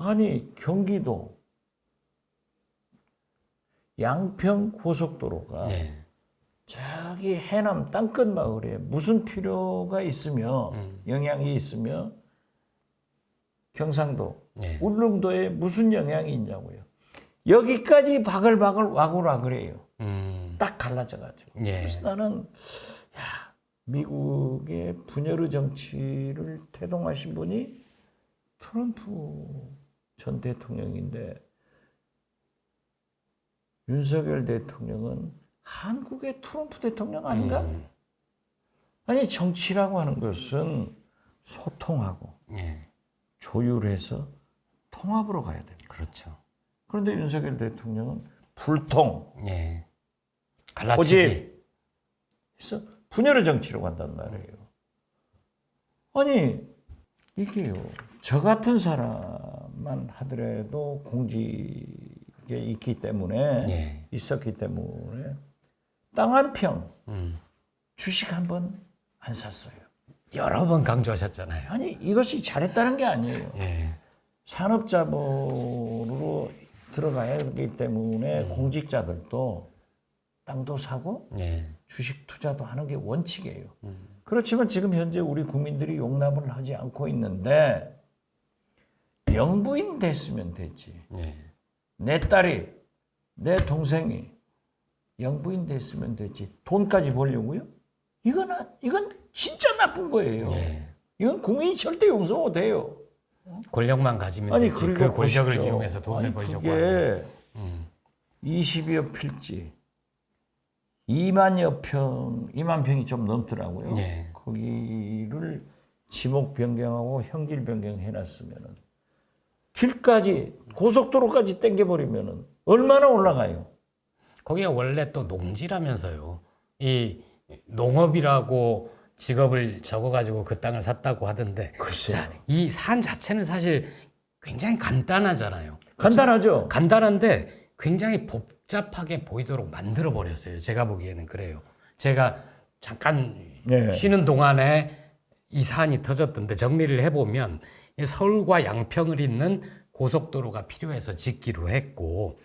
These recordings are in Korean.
아니 경기도 양평 고속도로가 네. 저기 해남 땅끝 마을에 무슨 필요가 있으며 영향이 있으며 경상도 네. 울릉도에 무슨 영향이 있냐고요. 여기까지 바글바글 와글와글해요. 딱 갈라져가지고. 예. 그래서 나는 야, 미국의 분열의 정치를 태동하신 분이 트럼프 전 대통령인데 윤석열 대통령은 한국의 트럼프 대통령 아닌가? 아니 정치라고 하는 것은 소통하고 예. 조율해서 통합으로 가야 됩니다. 그렇죠. 그런데 윤석열 대통령은 불통, 예. 갈라치기. 그래서 분열의 정치로 간단 말이에요. 아니 이게요. 저 같은 사람만 하더라도 공직에 있기 때문에 예. 있었기 때문에 땅 한 평 주식 한 번 안 샀어요. 여러 번 강조하셨잖아요. 아니 이것이 잘했다는 게 아니에요. 예. 산업자본으로 들어가야 하기 때문에 공직자들도 땅도 사고 예. 주식 투자도 하는 게 원칙이에요. 그렇지만 지금 현재 우리 국민들이 용납을 하지 않고 있는데 영부인 됐으면 됐지. 예. 내 딸이 내 동생이 영부인 됐으면 됐지. 돈까지 벌려고요? 이건 진짜 나쁜 거예요. 예. 이건 국민이 절대 용서 못 해요. 권력만 가지면 아니 되지. 그리고 그 권력을 보십시오. 이용해서 돈을 아니, 벌려고 그게 하는. 20여 필지 2만여 평, 2만 평이 좀 넘더라고요. 예. 거기를 지목 변경하고 형질 변경해놨으면은 길까지 고속도로까지 땡겨버리면은 얼마나 올라가요? 거기가 원래 또 농지라면서요. 이 농업이라고 직업을 적어가지고 그 땅을 샀다고 하던데. 글쎄요. 이 산 자체는 사실 굉장히 간단하잖아요. 간단하죠? 간단한데 굉장히 복잡하게 보이도록 만들어 버렸어요. 제가 보기에는 그래요. 제가 잠깐 네. 쉬는 동안에 이 사안이 터졌던데 정리를 해보면 서울과 양평을 잇는 고속도로가 필요해서 짓기로 했고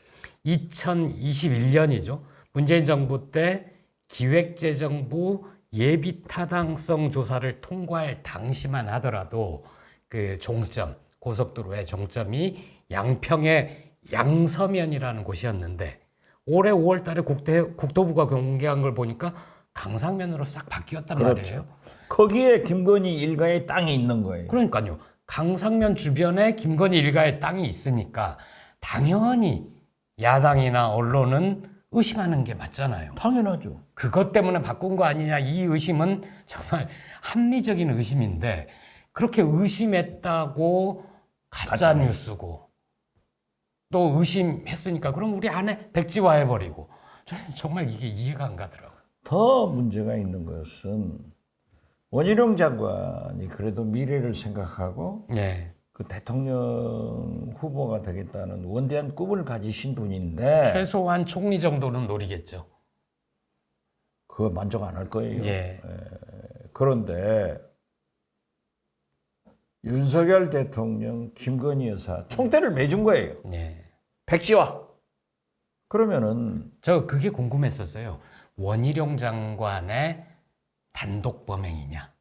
2021년이죠. 문재인 정부 때 기획재정부 예비타당성 조사를 통과할 당시만 하더라도 그 종점, 고속도로의 종점이 양평의 양서면이라는 곳이었는데 올해 5월 달에 국토부가 공개한 걸 보니까 강상면으로 싹 바뀌었단 그렇죠. 말이에요. 거기에 김건희 일가의 땅이 있는 거예요. 그러니까요. 강상면 주변에 김건희 일가의 땅이 있으니까 당연히 야당이나 언론은 의심하는 게 맞잖아요. 당연하죠. 그것 때문에 바꾼 거 아니냐 이 의심은 정말 합리적인 의심인데 그렇게 의심했다고 가짜 뉴스고 또 의심했으니까 그럼 우리 안에 백지화해버리고 저는 정말 이게 이해가 안 가더라고요. 더 문제가 있는 것은 원희룡 장관이 그래도 미래를 생각하고 네. 그 대통령 후보가 되겠다는 원대한 꿈을 가지신 분인데 최소한 총리 정도는 노리겠죠. 그거 만족 안 할 거예요. 예. 그런데 윤석열 대통령, 김건희 여사 총대를 매준 거예요. 예. 백지화. 그러면은 저 그게 궁금했었어요. 원희룡 장관의 단독 범행이냐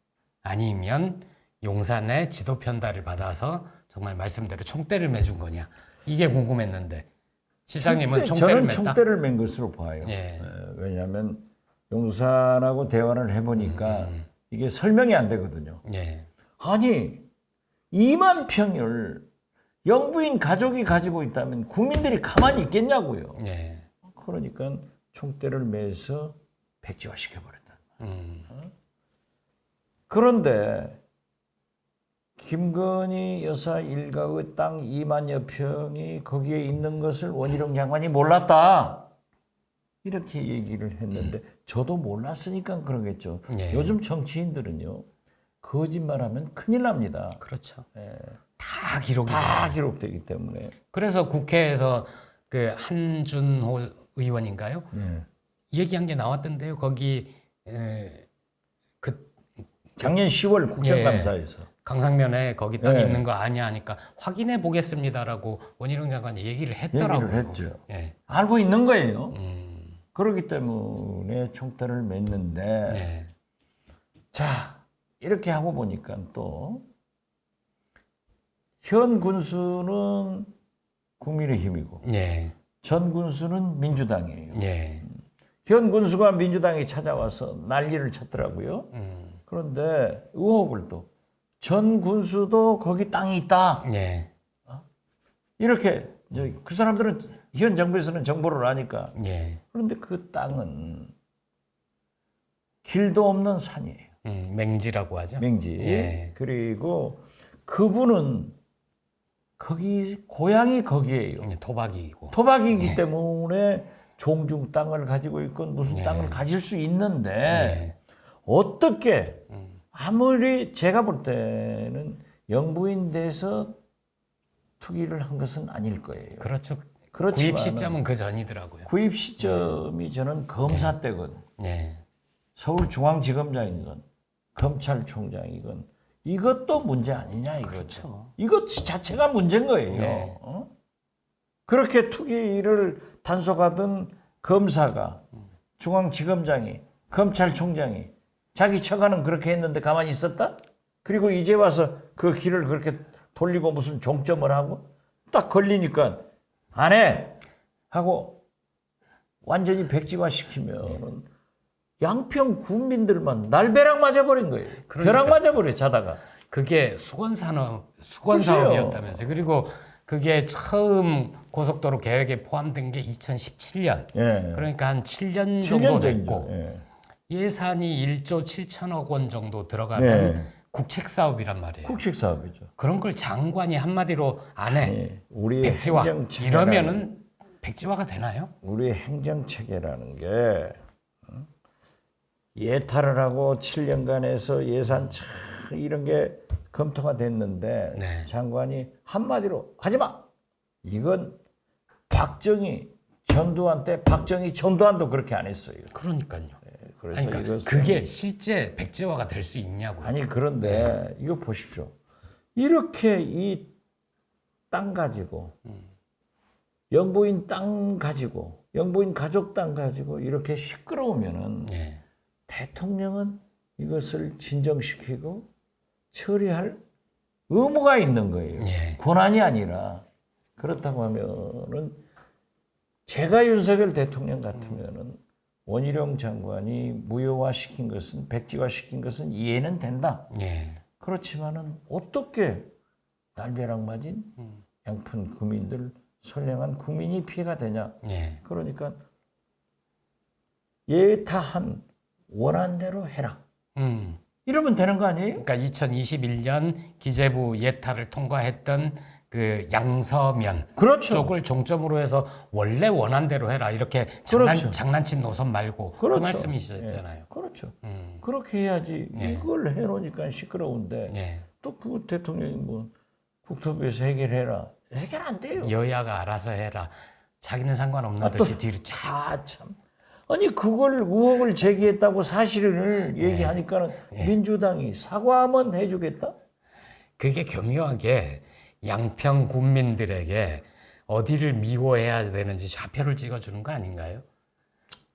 아니면 용산의 지도 편달을 받아서 정말 말씀대로 총대를 매준 거냐 이게 궁금했는데 실장님은 총대를 저는 맸다? 총대를 맨 것으로 봐요. 예. 왜냐하면 용산하고 대화를 해보니까 이게 설명이 안 되거든요. 예. 아니 2만 평을 영부인 가족이 가지고 있다면 국민들이 가만히 있겠냐고요. 예. 그러니까 총대를 매서 백지화 시켜버렸다. 그런데 김건희 여사 일가의 땅 2만여 평이 거기에 있는 것을 원희룡 장관이 몰랐다. 이렇게 얘기를 했는데 저도 몰랐으니까 그러겠죠. 예. 요즘 정치인들은요. 거짓말하면 큰일 납니다. 그렇죠. 다 기록이 다 돼요. 기록되기 때문에. 그래서 국회에서 그 한준호 의원인가요? 네. 얘기한 게 나왔던데요. 거기 작년 10월 국정감사에서. 강상면에 거기 딱 예. 있는 거 아니야 하니까 확인해 보겠습니다라고 원희룡 장관이 얘기를 했더라고요. 얘기를 했죠. 예. 알고 있는 거예요. 그렇기 때문에 총대를 맸는데 예. 자 이렇게 하고 보니까 또 현 군수는 국민의힘이고 예. 전 군수는 민주당이에요. 예. 현 군수가 민주당에 찾아와서 난리를 쳤더라고요. 그런데 의혹을 또 전 군수도 거기 땅이 있다. 예. 이렇게 이제 그 사람들은 현 정부에서는 정보를 아니까. 예. 그런데 그 땅은 길도 없는 산이에요. 맹지라고 하죠. 맹지. 예. 그리고 그분은 거기 고향이 거기에요. 토박이고. 토박이기 때문에 종중 땅을 가지고 있건 무슨 땅을 가질 수 있는데 어떻게 아무리 제가 볼 때는 영부인 돼서 투기를 한 것은 아닐 거예요. 그렇죠. 그렇지만은 구입 시점은 그 전이더라고요. 구입 시점이 저는 검사 때건 예. 서울중앙지검장이건 검찰총장이건 이것도 문제 아니냐 이거죠. 그렇죠. 이것 자체가 문제인 거예요. 네. 그렇게 투기를 단속하던 검사가 중앙지검장이 검찰총장이 자기 처가는 그렇게 했는데 가만히 있었다? 그리고 이제 와서 그 길을 그렇게 돌리고 무슨 종점을 하고 딱 걸리니까 안 해! 하고 완전히 백지화 시키면은 양평 군민들만 날벼락 맞아버린 거예요. 벼락 맞아버려 자다가. 그게 수건 사업이었다면서요. 그리고 그게 처음 고속도로 계획에 포함된 게 2017년. 예. 그러니까 한 7년 정도 7년 됐고 전이죠. 예. 예산이 1조 7천억 원 정도 들어가는 네. 국책 사업이란 말이에요. 국식 사업이죠. 그런 걸 장관이 한마디로 안 해. 예. 우리 백지화. 행정체계라는 이러면은 백지화가 되나요? 우리 행정체계라는 게 예탈을 하고 7년간 해서 예산 참 이런 게 검토가 됐는데 네. 장관이 한마디로 하지 마. 이건 박정희 전두환 때 박정희 전두환도 그렇게 안 했어요. 그러니까요. 그래서 아니, 그러니까 이것은 그게 실제 백지화가 될 수 있냐고요. 아니 그런데 이거 보십시오. 이렇게 이 땅 가지고 영부인 땅 가지고 영부인 가족 땅 가지고 이렇게 시끄러우면은 예. 대통령은 이것을 진정시키고 처리할 의무가 있는 거예요. 예. 권한이 아니라 그렇다고 하면은 제가 윤석열 대통령 같으면은 원희룡 장관이 무효화 시킨 것은 백지화 시킨 것은 이해는 된다. 예. 그렇지만은 어떻게 날벼락 맞은 양푼 국민들 선량한 국민이 피해가 되냐? 예. 그러니까 예타한 원한대로 해라. 이러면 되는 거 아니에요? 그러니까 2021년 기재부 예타를 통과했던 그 양서면 그렇죠. 쪽을 종점으로 해서 원래 원한대로 해라 이렇게 그렇죠. 장난친 노선 말고 그 그렇죠. 말씀이셨잖아요. 예, 그렇죠. 그렇게 해야지. 이걸 해놓으니까 시끄러운데 예. 또 그 대통령이 뭐 국토부에서 해결해라. 해결 안 돼요. 여야가 알아서 해라. 자기는 상관없는 아, 또- 듯이 뒤로 쫙. 아 참. 아니 그걸 의혹을 제기했다고 사실을 얘기하니까는 민주당이 사과하면 해주겠다. 그게 교묘하게 양평 군민들에게 어디를 미워해야 되는지 좌표를 찍어주는 거 아닌가요?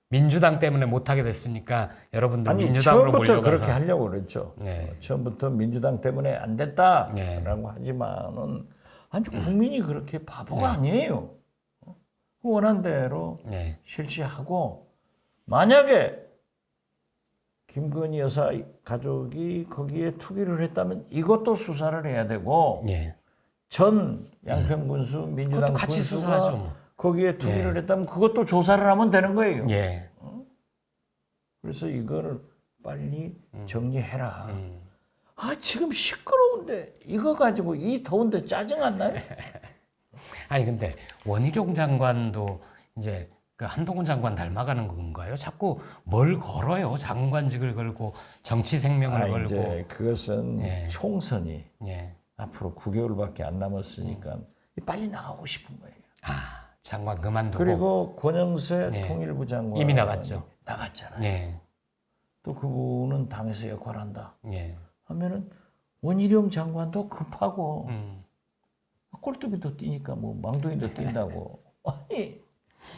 민주당 때문에 못하게 됐으니까 여러분들 아니 민주당으로 처음부터 몰려가서 그렇게 하려고 그랬죠. 네. 처음부터 민주당 때문에 안 됐다라고 네. 하지만은 아니 국민이 그렇게 바보가 아니에요. 원한 대로 네. 실시하고 만약에 김건희 여사 가족이 거기에 투기를 했다면 이것도 수사를 해야 되고 예. 전 양평군수 민주당 그것도 같이 군수가 수사하죠. 뭐. 거기에 투기를 했다면 그것도 조사를 하면 되는 거예요. 예. 그래서 이거를 빨리 정리해라. 아 지금 시끄러운데 이거 가지고 이 더운데 짜증 안 나요? 아니 근데 원희룡 장관도 이제 그 한동훈 장관 닮아가는 건가요? 자꾸 뭘 걸어요? 장관직을 걸고 정치 생명을 아, 걸고. 이제 그것은 예. 총선이 예. 앞으로 9개월밖에 안 남았으니까 빨리 나가고 싶은 거예요. 아 장관 그만두고. 그리고 권영세 예. 통일부 장관 이미 나갔죠. 나갔잖아요. 예. 또 그분은 당에서 역할한다. 예. 하면은 원희룡 장관도 급하고 꼴뚜기도 뛰니까 뭐 망둥이도 뛴다고. 아니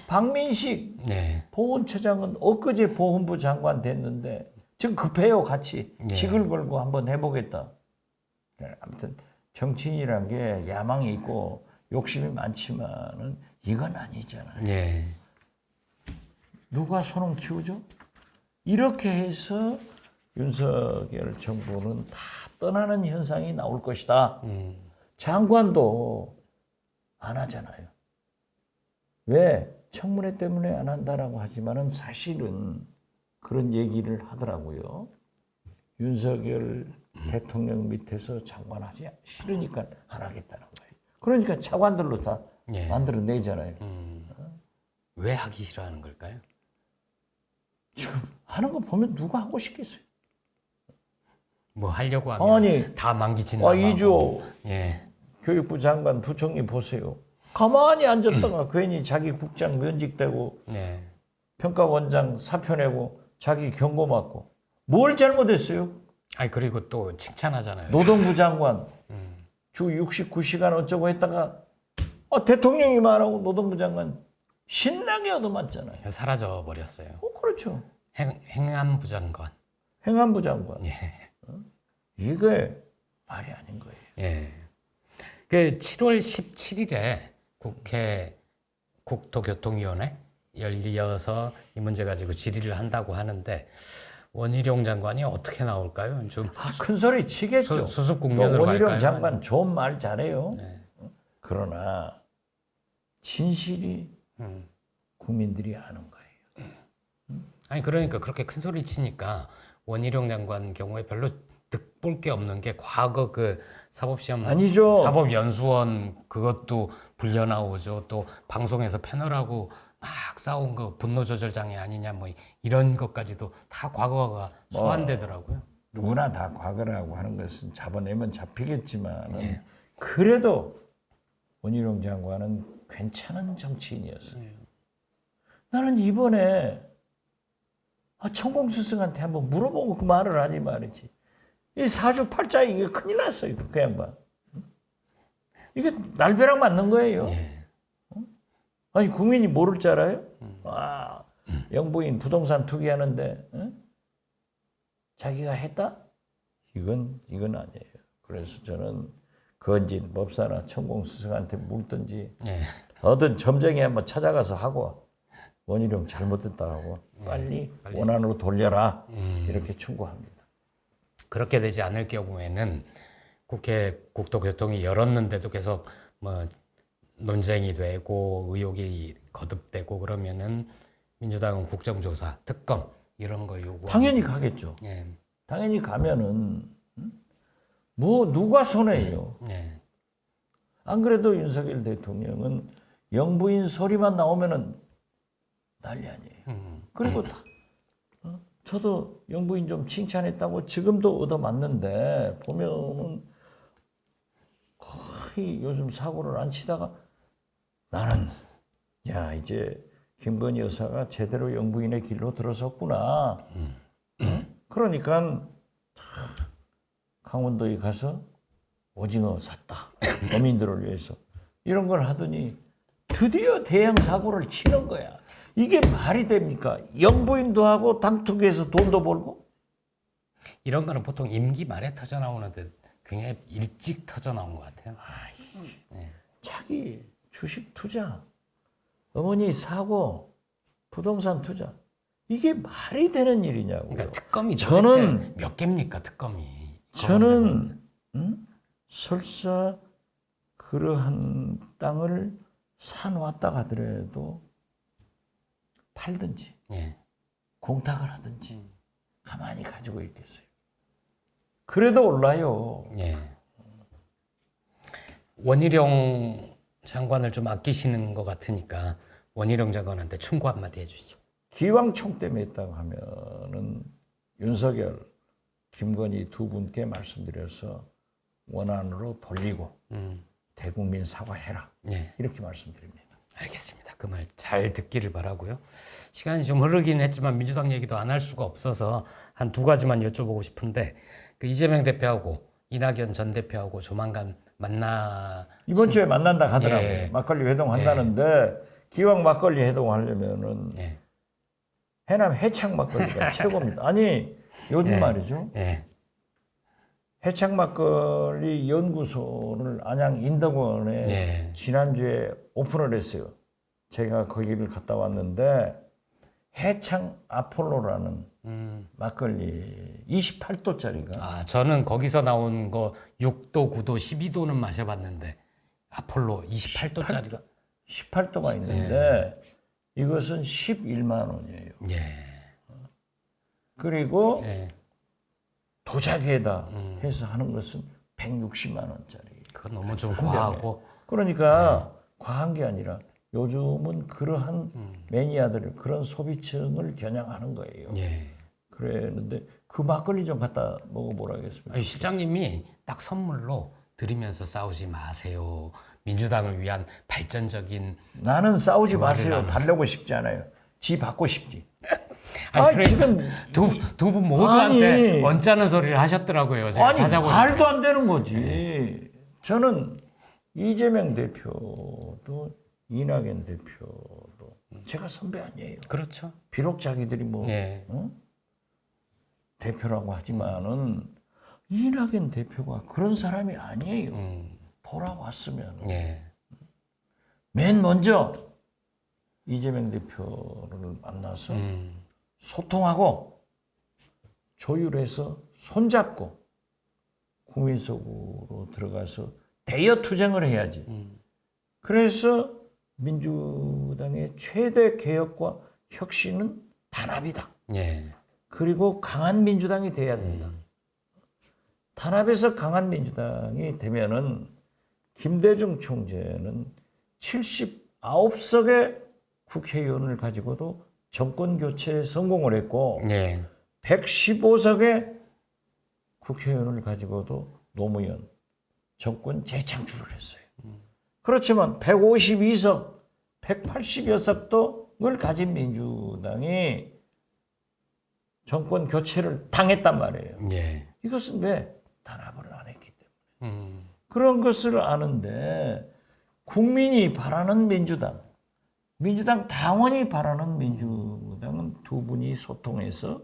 박민식 네. 보훈처장은 엊그제 보훈부 장관 됐는데 지금 급해요. 같이 예. 직을 걸고 한번 해보겠다. 아무튼 정치인이란 게 야망이 있고 욕심이 많지만은 이건 아니잖아요. 예. 누가 손을 키우죠? 이렇게 해서 윤석열 정부는 다 떠나는 현상이 나올 것이다. 장관도 안 하잖아요. 왜? 청문회 때문에 안 한다라고 하지만은 사실은 그런 얘기를 하더라고요. 윤석열 대통령 밑에서 장관하지 싫으니까 안 하겠다는 거예요. 그러니까 차관들로 다 예. 만들어내잖아요. 왜 하기 싫어하는 걸까요? 지금 하는 거 보면 누가 하고 싶겠어요? 뭐 하려고 하면 아니, 다 망기진다. 이조 예. 교육부 장관 부총리 보세요. 가만히 앉았다가 괜히 자기 국장 면직되고 네. 평가원장 사표 내고 자기 경고 맞고 뭘 잘못했어요? 아니 그리고 또 칭찬하잖아요. 노동부 장관 주 69시간 어쩌고 했다가 대통령이 말하고 노동부 장관 신나게 얻어맞잖아요. 사라져 버렸어요. 그렇죠. 행안부 장관. 행안부 장관. 예. 이게 말이 아닌 거예요. 예. 그 7월 17일에 국회 국토교통위원회 열려서 이 문제 가지고 질의를 한다고 하는데 원희룡 장관이 어떻게 나올까요? 좀 큰 소리 치겠죠. 수습 또 국면으로 원희룡 갈까요? 장관 좋은 말 잘해요. 네. 그러나 진실이 국민들이 아는 거예요. 아니 그러니까 그렇게 큰 소리 치니까 원희룡 장관 경우에 별로 득볼 게 없는 게 과거 그 사법시험 아니죠. 사법연수원 그것도 불려 나오죠. 또 방송에서 패널하고 막 싸운 거 분노 조절 장애 아니냐 뭐 이런 것까지도 다 과거가 소환되더라고요. 누구나 다 과거라고 하는 것은 잡아내면 잡히겠지만 예. 그래도 원희룡 장관은 괜찮은 정치인이었어요. 나는 이번에 천공 스승한테 한번 물어보고 그 말을 하지 말이지. 이 사주팔자 이게 큰일 났어요. 그 양반. 이게 날벼락 맞는 거예요. 예. 아니 국민이 모를 줄 알아요? 영부인 부동산 투기하는데 자기가 했다? 이건 아니에요. 그래서 저는 건진 법사나 천공 스승한테 묻든지 예. 어떤 점쟁이 한번 찾아가서 하고 원희룡 잘못됐다 하고 빨리 원안으로 돌려라 이렇게 충고합니다. 그렇게 되지 않을 경우에는 국회 국토교통이 열었는데도 계속 뭐 논쟁이 되고 의혹이 거듭되고 그러면은 민주당은 국정조사, 특검 이런 거 요구. 당연히 가겠죠. 예. 당연히 가면은 뭐 누가 손해요. 예. 안 그래도 윤석열 대통령은 영부인 소리만 나오면은 난리 아니에요. 그리고 저도 영부인 좀 칭찬했다고 지금도 얻어맞는데 보면은 거의 요즘 사고를 안 치다가 나는 야 이제 김건희 여사가 제대로 영부인의 길로 들어섰구나. 그러니까 강원도에 가서 오징어 샀다. 어민들을 위해서 이런 걸 하더니 드디어 대형 사고를 치는 거야. 이게 말이 됩니까? 영부인도 하고 당투기에서 돈도 벌고? 이런 거는 보통 임기 말에 터져 나오는데 굉장히 일찍 터져 나온 것 같아요. 자기 주식 투자, 어머니 사고, 부동산 투자 이게 말이 되는 일이냐고요. 그러니까 특검이 저는 도대체 몇 개입니까 특검이? 저는 설사 그러한 땅을 사놓았다 하더라도 팔든지 예. 공탁을 하든지 가만히 가지고 있겠어요. 그래도 올라요. 예. 원희룡 장관을 좀 아끼시는 것 같으니까 원희룡 장관한테 충고 한마디 해주시죠. 기왕총 때문에 했다고 하면은 윤석열, 김건희 두 분께 말씀드려서 원안으로 돌리고 대국민 사과해라. 예. 이렇게 말씀드립니다. 알겠습니다. 그 말 잘 듣기를 바라고요. 시간이 좀 흐르긴 했지만 민주당 얘기도 안 할 수가 없어서 한 두 가지만 여쭤보고 싶은데 그 이재명 대표하고 이낙연 전 대표하고 조만간 만나 이번 주에 만난다 하더라고요. 예. 막걸리 회동 한다는데 기왕 막걸리 회동 하려면은 예. 해남 해창 막걸리가 최고입니다. 아니 요즘 예. 말이죠. 예. 해창 막걸리 연구소를 안양 인덕원에 예. 지난주에 오픈을 했어요. 제가 거기를 갔다 왔는데 해창 아폴로라는 막걸리 28도짜리가 아, 저는 거기서 나온 거 6도, 9도, 12도는 마셔봤는데 아폴로 28도짜리가 18도가 있는데 이것은 11만 원이에요. 예. 그리고 예. 도자기에다 해서 하는 것은 160만 원짜리. 그건 너무 좀 과하고 그러니까 과한 게 아니라 요즘은 그러한 매니아들을 그런 소비층을 겨냥하는 거예요. 예. 그랬는데 그 막걸리 좀 갖다 먹어보라겠습니다. 아니, 실장님이 딱 선물로 드리면서 싸우지 마세요. 민주당을 위한 발전적인 나는 싸우지 대화를 마세요. 나누면서. 달래고 싶지 않아요. 지 받고 싶지. 아니, 지금 두 분 모두한테 아니. 언짢은 소리를 하셨더라고요. 제가 아니 찾아보니까. 말도 안 되는 거지. 저는 이재명 대표도 이낙연 대표도 제가 선배 아니에요. 그렇죠. 비록 자기들이 뭐 예. 대표라고 하지만은 이낙연 대표가 그런 사람이 아니에요. 돌아왔으면 예. 맨 먼저 이재명 대표를 만나서 소통하고 조율해서 손잡고 국민 속으로 들어가서 대여 투쟁을 해야지. 그래서 민주당의 최대 개혁과 혁신은 단합이다. 예. 그리고 강한 민주당이 돼야 된다. 단합에서 강한 민주당이 되면은 김대중 총재는 79석의 국회의원을 가지고도 정권 교체에 성공을 했고 예. 115석의 국회의원을 가지고도 노무현 정권 재창출을 했어요. 그렇지만 152석, 180여석을 가진 민주당이 정권 교체를 당했단 말이에요. 예. 이것은 왜 단합을 안 했기 때문에. 그런 것을 아는데 국민이 바라는 민주당, 민주당 당원이 바라는 민주당은 두 분이 소통해서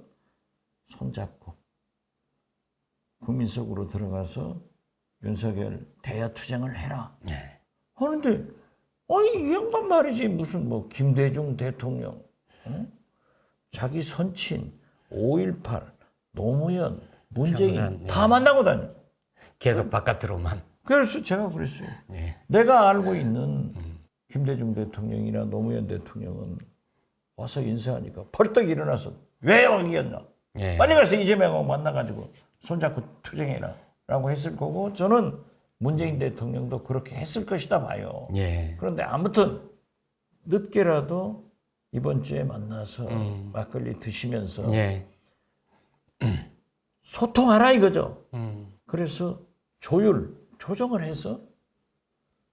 손잡고 국민 속으로 들어가서 윤석열 대야 투쟁을 해라. 예. 하는데 아니 이 양반 말이지 무슨 뭐 김대중 대통령, 자기 선친 5.18 노무현 문재인 평생, 다 만나고 다녀. 계속 바깥으로만. 그래서 제가 그랬어요. 예. 내가 알고 있는 김대중 대통령이나 노무현 대통령은 와서 인사하니까 벌떡 일어나서 왜 여기였나? 예. 빨리 가서 이재명하고 만나가지고 손잡고 투쟁해라 라고 했을 거고 저는 문재인 대통령도 그렇게 했을 것이다 봐요. 예. 그런데 아무튼 늦게라도 이번 주에 만나서 막걸리 드시면서 예. 소통하라 이거죠. 그래서 조정을 해서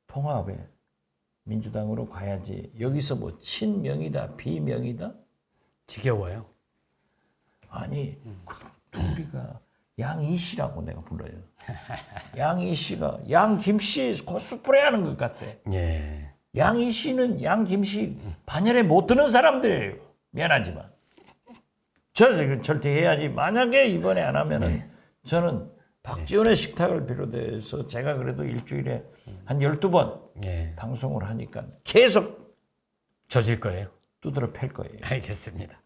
통합에 민주당으로 가야지. 여기서 뭐 친명이다 비명이다? 지겨워요. 아니 둘이가 양이씨라고 내가 불러요. 양이씨가 양김씨 코스프레하는 것 같아. 예. 양이씨는 양김씨 반열에 못 드는 사람들이에요. 미안하지만 저 절대 해야지. 만약에 이번에 안 하면은 저는 박지원의 식탁을 비롯해서 제가 그래도 일주일에 한 12번 예. 방송을 하니까 계속 져질 거예요. 두드러 팰 거예요. 알겠습니다.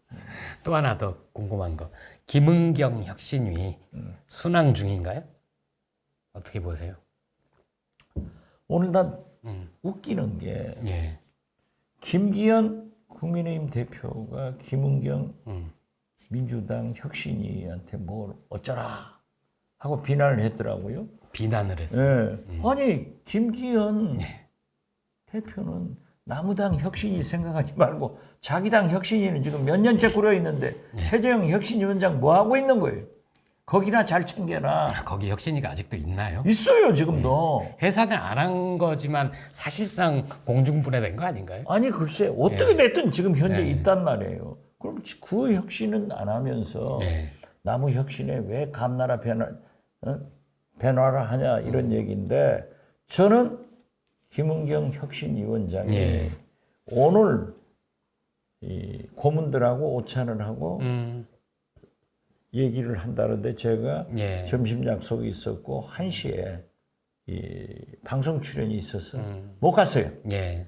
또 하나 더 궁금한 거. 김은경 혁신위 순항 중인가요? 어떻게 보세요? 오늘 난 웃기는 게 예. 김기현 국민의힘 대표가 김은경 민주당 혁신위한테 뭘 어쩌라 하고 비난을 했더라고요. 비난을 했어요. 예. 아니 김기현 대표는 남우당 혁신이 생각하지 말고 자기 당 혁신위는 지금 몇 년째 꾸려 있는데 최재형 혁신위원장 뭐 하고 있는 거예요? 거기나 잘 챙겨라. 거기 혁신위가 아직도 있나요? 있어요 지금도. 해산을 안 한 거지만 사실상 공중분해된 거 아닌가요? 아니 글쎄 어떻게 됐든 지금 현재 있단 말이에요. 그럼 그 혁신은 안 하면서 네. 나무 혁신에 왜 감나라 변화를 하냐 이런 얘기인데 저는 김은경 혁신위원장이 예. 오늘 이 고문들하고 오찬을 하고 얘기를 한다는데 제가 예. 점심 약속이 있었고 1시에 이 방송 출연이 있어서 못 갔어요. 예.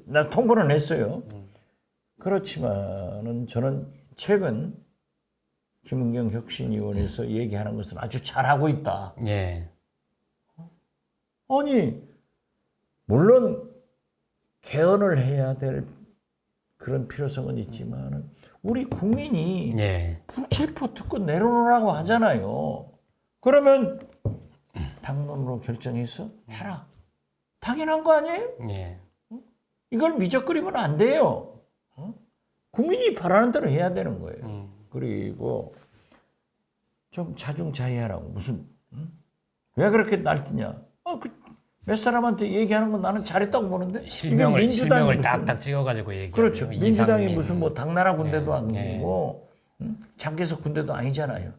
나 통보는 했어요. 그렇지만은 저는 최근 김은경 혁신위원회에서 얘기하는 것은 아주 잘하고 있다. 예. 아니 물론 개헌을 해야 될 그런 필요성은 있지만은 우리 국민이 예. 불체포 특권 내려놓으라고 하잖아요. 그러면 당론으로 결정해서 해라. 당연한 거 아니에요? 예. 이걸 미적거리면 안 돼요. 국민이 바라는 대로 해야 되는 거예요. 그리고 좀 자중자애하라고 무슨 왜 그렇게 날뛰냐? 몇 사람한테 얘기하는 건 나는 잘했다고 보는데 실명을 무슨, 딱딱 찍어가지고 얘기하는 그렇죠. 민주당이 이상민. 무슨 뭐 당나라 군대도 네, 아니고 장개석 군대도 아니잖아요.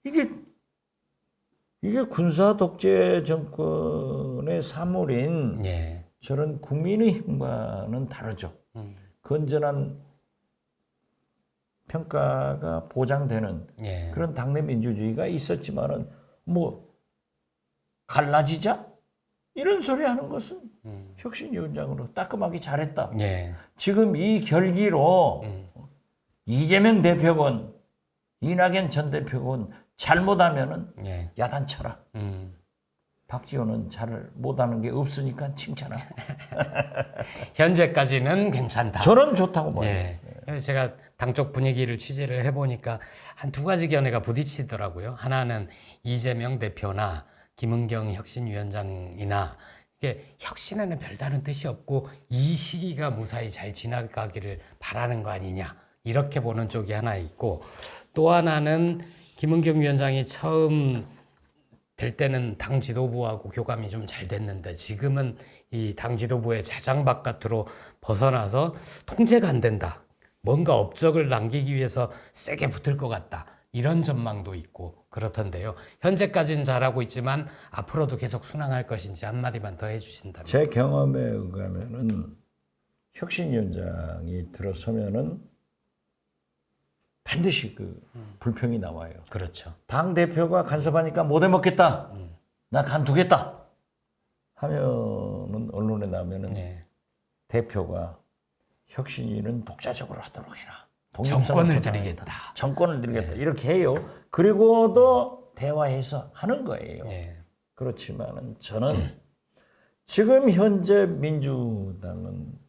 이게 군사 독재 정권의 사물인 예. 저런 국민의힘과는 다르죠. 건전한 평가가 보장되는 예. 그런 당내 민주주의가 있었지만은 뭐 갈라지자 이런 소리 하는 것은 혁신위원장으로 따끔하게 잘했다. 예. 지금 이 결기로 이재명 대표건 이낙연 전 대표건 잘못하면은 예. 야단쳐라. 박지원은 잘 못하는 게 없으니까 칭찬하고. 현재까지는 괜찮다. 저는 좋다고 봐요. 예. 제가 당 쪽 분위기를 취재를 해보니까 한 두 가지 견해가 부딪히더라고요. 하나는 이재명 대표나 김은경 혁신위원장이나 이게 혁신에는 별다른 뜻이 없고 이 시기가 무사히 잘 지나가기를 바라는 거 아니냐 이렇게 보는 쪽이 하나 있고 또 하나는 김은경 위원장이 처음 될 때는 당 지도부하고 교감이 좀 잘 됐는데 지금은 이 당 지도부의 자장 바깥으로 벗어나서 통제가 안 된다. 뭔가 업적을 남기기 위해서 세게 붙을 것 같다. 이런 전망도 있고 그렇던데요. 현재까지는 잘하고 있지만 앞으로도 계속 순항할 것인지 한마디만 더 해주신다면. 제 경험에 의하면은 혁신위원장이 들어서면은 반드시 그 불평이 나와요. 그렇죠. 당 대표가 간섭하니까 못 해먹겠다. 나 간두겠다. 하면은 언론에 나면은 네. 대표가 혁신위는 독자적으로 하도록 해라. 정권을 드리겠다. 정권을 드리겠다. 이렇게 해요. 그리고도 대화해서 하는 거예요. 네. 그렇지만은 저는 지금 현재 민주당은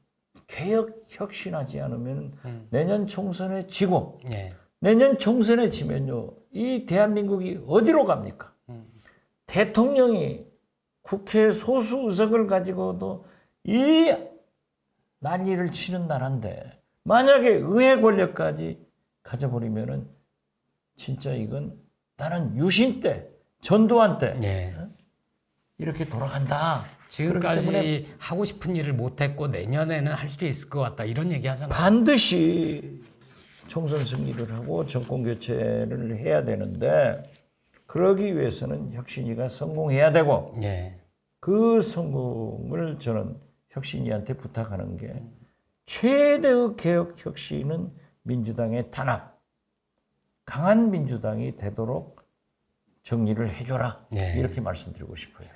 개혁 혁신하지 않으면 내년 총선에 지고 네. 내년 총선에 지면요. 이 대한민국이 어디로 갑니까? 대통령이 국회 소수 의석을 가지고도 이 난리를 치는 나라인데 만약에 의회 권력까지 가져버리면은 진짜 이건 나는 유신 때 전두환 때 네. 이렇게 돌아간다. 지금까지 하고 싶은 일을 못했고 내년에는 할 수 있을 것 같다 이런 얘기 하잖아요. 반드시 총선 승리를 하고 정권 교체를 해야 되는데 그러기 위해서는 혁신위가 성공해야 되고 네. 그 성공을 저는 혁신위한테 부탁하는 게 최대의 개혁 혁신은 민주당의 단합, 강한 민주당이 되도록 정리를 해줘라. 네. 이렇게 말씀드리고 싶어요.